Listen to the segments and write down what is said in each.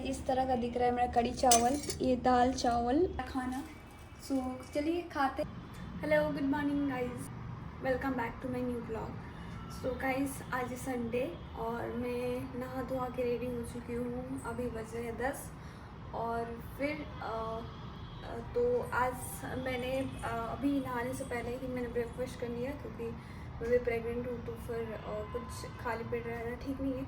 Guys इस तरह का दिख रहा है मेरा कड़ी चावल, ये दाल चावल खाना। सो चलिए खाते। Hello good morning guys, welcome back to my new blog. So guys आज है संडे और मैं नहा धोआ के रेडी हो चुकी हूँ। अभी बज रहे हैं 10 और फिर तो आज मैंने अभी नहाने से पहले ही मैंने ब्रेकफास्ट कर लिया, क्योंकि मैं भी प्रेग्नेंट हूँ तो फिर कुछ खाली पेट रहना ठीक नहीं है।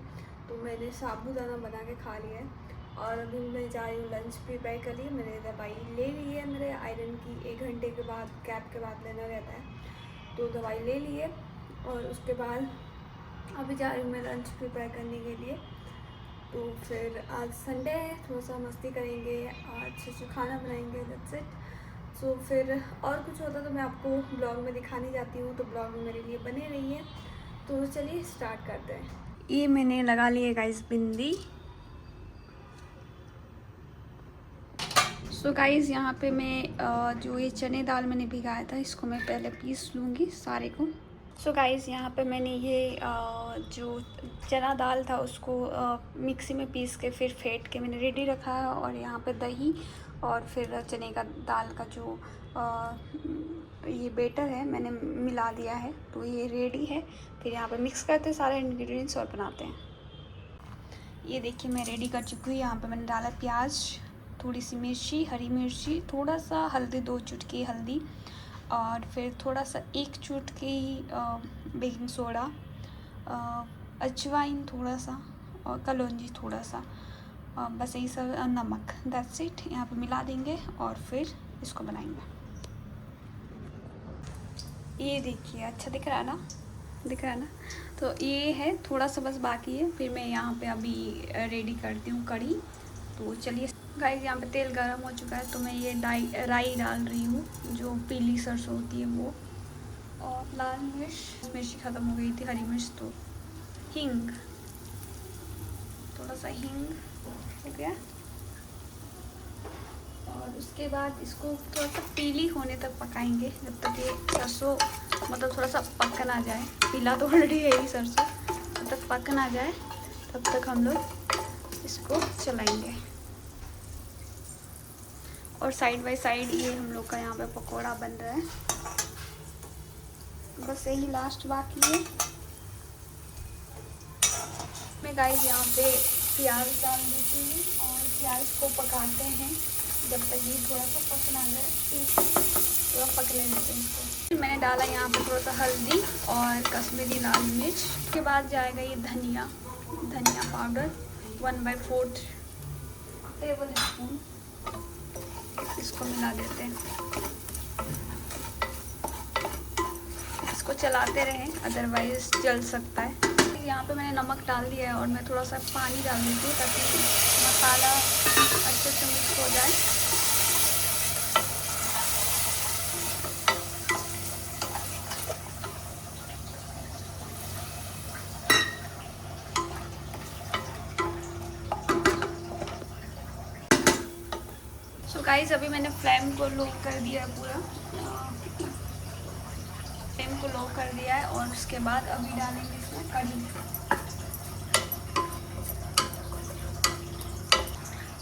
तो मैंने साबूदाना बना के खा लिया है और अभी मैं जा रही हूँ लंच प्रिपेयर कर ली। मैंने दवाई ले ली है मेरे आयरन की, 1 घंटे के बाद कैप के बाद लेना रहता है, तो दवाई ले ली है। और उसके बाद अभी जा रही हूँ मैं लंच प्रिपेयर करने के लिए। तो फिर आज संडे है, थोड़ा सा मस्ती करेंगे, अच्छे से खाना बनाएंगे, दैट्स इट। सो फिर और कुछ होता तो मैं आपको ब्लॉग में दिखाने जाती हूँ, तो ब्लॉग में मेरे लिए बने रहिए। तो चलिए स्टार्ट करते हैं। ये मैंने लगा ली है गाइस बिंदी। सो गाइस यहाँ पे मैं जो ये चने दाल मैंने भिगाया था इसको मैं पहले पीस लूँगी सारे को। सो गाइस यहाँ पे मैंने ये जो चना दाल था उसको मिक्सी में पीस के फिर फेंट के मैंने रेडी रखा है। और यहाँ पे दही और फिर चने का दाल का जो ये बेटर है मैंने मिला दिया है, तो ये रेडी है। फिर यहाँ पे मिक्स करते हैं सारे इंग्रेडिएंट्स और बनाते हैं। ये देखिए मैं रेडी कर चुकी हूँ। यहाँ पे मैंने डाला प्याज, थोड़ी सी मिर्ची, हरी मिर्ची, थोड़ा सा हल्दी, 2 चुटकी हल्दी, और फिर थोड़ा सा 1 चुटकी बेकिंग सोडा, अजवाइन थोड़ा सा और कलौंजी थोड़ा सा, बस यही सब, नमक, दैट्स इट। यहाँ पे मिला देंगे और फिर इसको बनाएंगे। ये देखिए अच्छा दिख रहा है ना, दिख रहा है ना। तो ये है, थोड़ा सा बस बाकी है। फिर मैं यहाँ पे अभी रेडी करती हूँ कड़ी। तो चलिए गाइस यहाँ पे तेल गरम हो चुका है, तो मैं ये राई डाल रही हूँ, जो पीली सरसों होती है वो, और लाल मिर्ची ख़त्म हो गई थी, हरी मिर्च, तो हींग, थोड़ा सा हींग हो गया। और उसके बाद इसको थोड़ा सा पीली होने तक पकाएंगे, जब तक ये सरसों मतलब थोड़ा सा पक ना जाए। पीला तो ऑलरेडी है ही सरसों, जब तक पक ना जाए तब तक हम लोग इसको चलाएंगे। और साइड बाय साइड ये हम लोग का यहाँ पे पकोड़ा बन रहा है, बस यही लास्ट बाकी है। मैं गाइस यहाँ पे प्याज डाल देती हूँ और प्याज को पकाते हैं जब तक ये थोड़ा सा पक ना जाए, थोड़ा पकने देते हैं इसको। मैंने डाला यहाँ पे थोड़ा सा हल्दी और कश्मीरी लाल मिर्च। उसके बाद जाएगा ये धनिया पाउडर, 1/4 टेबल स्पून, इसको मिला देते हैं। इसको चलाते रहें, अदरवाइज जल सकता है। यहाँ पे मैंने नमक डाल दिया है और मैं थोड़ा सा पानी डाल देती हूँ ताकि मसाला अच्छे से मिक्स हो जाए। सो गाइस अभी मैंने फ्लेम को लो कर दिया है, पूरा फ्लेम को लो कर दिया है। और उसके बाद अभी डालेंगे इसमें कढ़ी।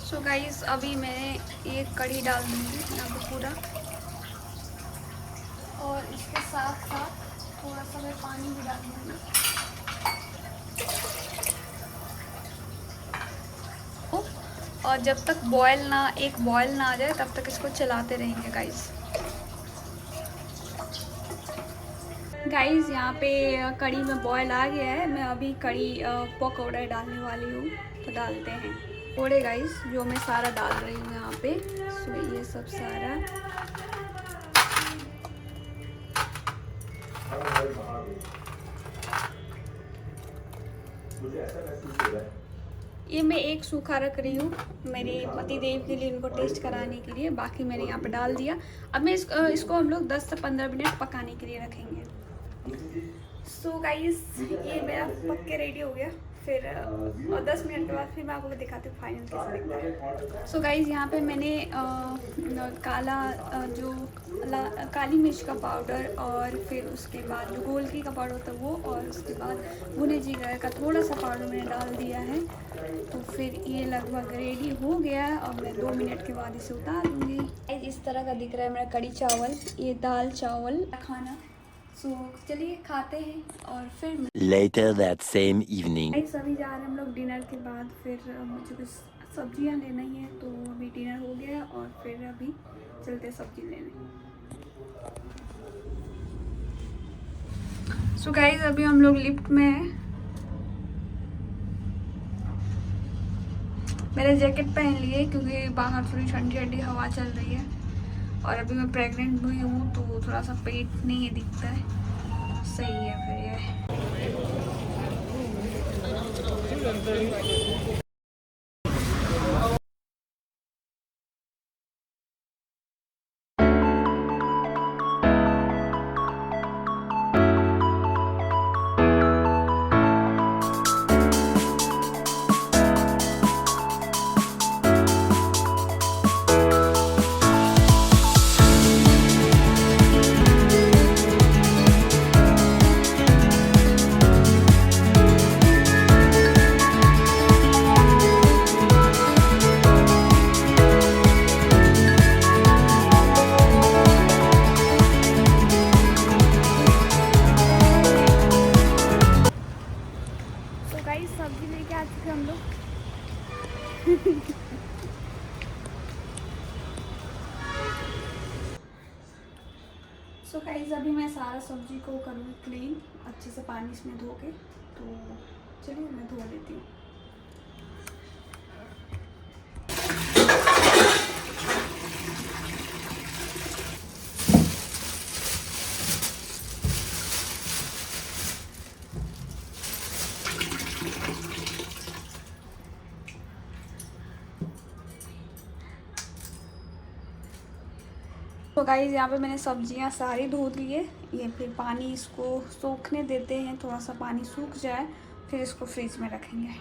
सो गाइस अभी मैं ये कढ़ी डाल दूँगी यहाँ पे पूरा, और इसके साथ साथ थोड़ा सा मैं पानी भी डाल दूँगी। और जब तक एक बॉयल ना आ जाए तब तक इसको चलाते रहेंगे गाइस। यहाँ पे कढ़ी में बॉयल आ गया है, मैं अभी कढ़ी पकौड़ा डालने वाली हूँ, तो डालते हैं पकौड़े गाइस, जो मैं सारा डाल रही हूँ यहाँ पे। सो ये सब सारा ये मैं एक सूखा रख रही हूँ मेरे पति देव के लिए, इनको टेस्ट कराने के लिए। बाकी मैंने यहाँ पे डाल दिया। अब मैं इसको हम लोग 10 से 15 मिनट पकाने के लिए रखेंगे। सो गाइस ये मेरा पक के रेडी हो गया। फिर और 10 मिनट के बाद फिर मैं आपको दिखाती हूँ फाइनल कैसा दिखता है। सो गाइज़ यहाँ पे मैंने काला जो काली मिर्च का पाउडर और फिर उसके बाद जो गोलकी का पाउडर होता है वो, और उसके बाद भुने जीरा का थोड़ा सा पाउडर मैंने डाल दिया है। तो फिर ये लगभग रेडी हो गया है और मैं 2 मिनट के बाद इसे उतार दूँगी। इस तरह का दिख रहा है मेरा कड़ी चावल, ये दाल चावल खाना। सो चलिए खाते हैं और फिर Later that same evening. सभी जा रहे हैं हम लोग डिनर के बाद। फिर मुझे कुछ सब्जियां लेना ही है, तो अभी डिनर हो गया है और फिर अभी चलते सब्जी लेने। सो गाइस अभी हम लोग लिफ्ट में हैं। मैंने जैकेट पहन ली है क्योंकि बाहर थोड़ी ठंडी ठंडी हवा चल रही है, और अभी मैं प्रेग्नेंट भी हूँ तो थोड़ा सा पेट नहीं दिखता है। सही है फिर ये। सब्जी लेके आ चुके हम लोग। सो गाइस अभी मैं सारा सब्जी को करूँगी क्लीन अच्छे से पानी इसमें धो के। तो चलिए मैं धो लेती हूँ। तो गाइस यहाँ पे मैंने सब्जियाँ सारी धो दी है। ये फिर पानी इसको सूखने देते हैं, थोड़ा सा पानी सूख जाए फिर इसको फ्रिज में रखेंगे।